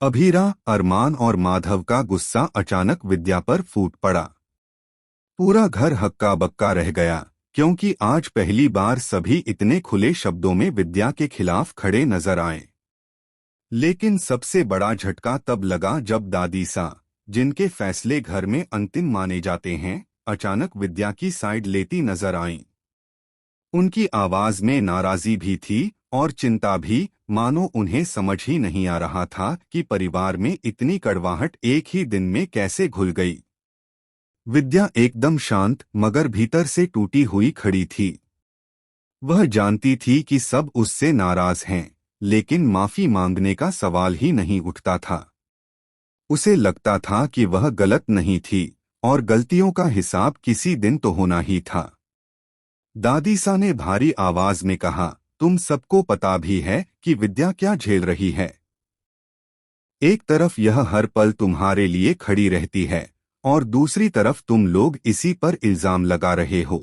अभीरा, अरमान और माधव का गुस्सा अचानक विद्या पर फूट पड़ा। पूरा घर हक्का बक्का रह गया, क्योंकि आज पहली बार सभी इतने खुले शब्दों में विद्या के खिलाफ खड़े नजर आए। लेकिन सबसे बड़ा झटका तब लगा जब दादी सा, जिनके फैसले घर में अंतिम माने जाते हैं, अचानक विद्या की साइड लेती नजर आईं। उनकी आवाज में नाराजी भी थी और चिंता भी, मानो उन्हें समझ ही नहीं आ रहा था कि परिवार में इतनी कड़वाहट एक ही दिन में कैसे घुल गई। विद्या एकदम शांत मगर भीतर से टूटी हुई खड़ी थी। वह जानती थी कि सब उससे नाराज हैं, लेकिन माफी मांगने का सवाल ही नहीं उठता था। उसे लगता था कि वह गलत नहीं थी और गलतियों का हिसाब किसी दिन तो होना ही था। दादी सा ने भारी आवाज में कहा, तुम सबको पता भी है कि विद्या क्या झेल रही है। एक तरफ यह हर पल तुम्हारे लिए खड़ी रहती है और दूसरी तरफ तुम लोग इसी पर इल्जाम लगा रहे हो।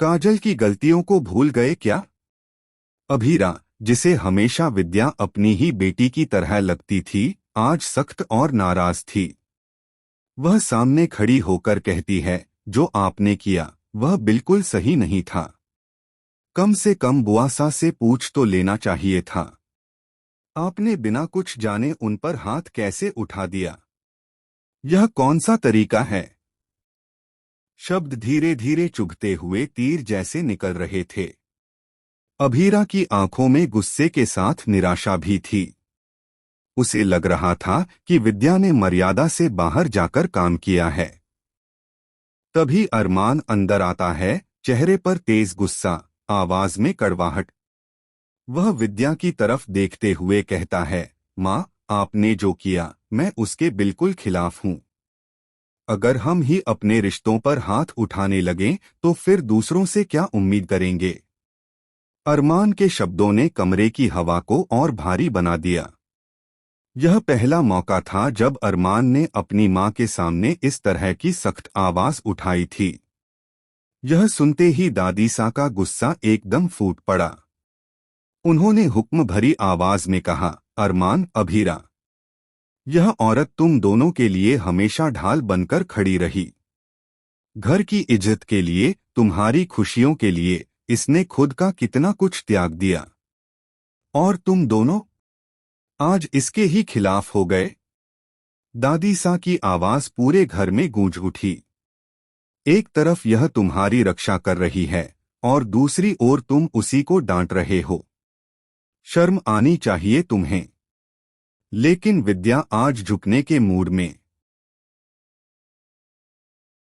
काजल की गलतियों को भूल गए क्या? अभीरा, जिसे हमेशा विद्या अपनी ही बेटी की तरह लगती थी, आज सख्त और नाराज थी। वह सामने खड़ी होकर कहती है, जो आपने किया वह बिल्कुल सही नहीं था। कम से कम बुआ सा से पूछ तो लेना चाहिए था। आपने बिना कुछ जाने उन पर हाथ कैसे उठा दिया? यह कौन सा तरीका है? शब्द धीरे धीरे चुभते हुए तीर जैसे निकल रहे थे। अभीरा की आंखों में गुस्से के साथ निराशा भी थी। उसे लग रहा था कि विद्या ने मर्यादा से बाहर जाकर काम किया है। तभी अरमान अंदर आता है, चेहरे पर तेज गुस्सा, आवाज में कड़वाहट। वह विद्या की तरफ देखते हुए कहता है, माँ, आपने जो किया मैं उसके बिल्कुल खिलाफ हूँ। अगर हम ही अपने रिश्तों पर हाथ उठाने लगें तो फिर दूसरों से क्या उम्मीद करेंगे? अरमान के शब्दों ने कमरे की हवा को और भारी बना दिया। यह पहला मौका था जब अरमान ने अपनी मां के सामने इस तरह की सख्त आवाज उठाई थी। यह सुनते ही दादी सा का गुस्सा एकदम फूट पड़ा। उन्होंने हुक्म भरी आवाज में कहा, अरमान, अभीरा, यह औरत तुम दोनों के लिए हमेशा ढाल बनकर खड़ी रही। घर की इज्जत के लिए, तुम्हारी खुशियों के लिए इसने खुद का कितना कुछ त्याग दिया। और तुम दोनों आज इसके ही खिलाफ हो गए। दादी सा की आवाज पूरे घर में गूंज उठी। एक तरफ यह तुम्हारी रक्षा कर रही है और दूसरी ओर तुम उसी को डांट रहे हो। शर्म आनी चाहिए तुम्हें। लेकिन विद्या आज झुकने के मूड में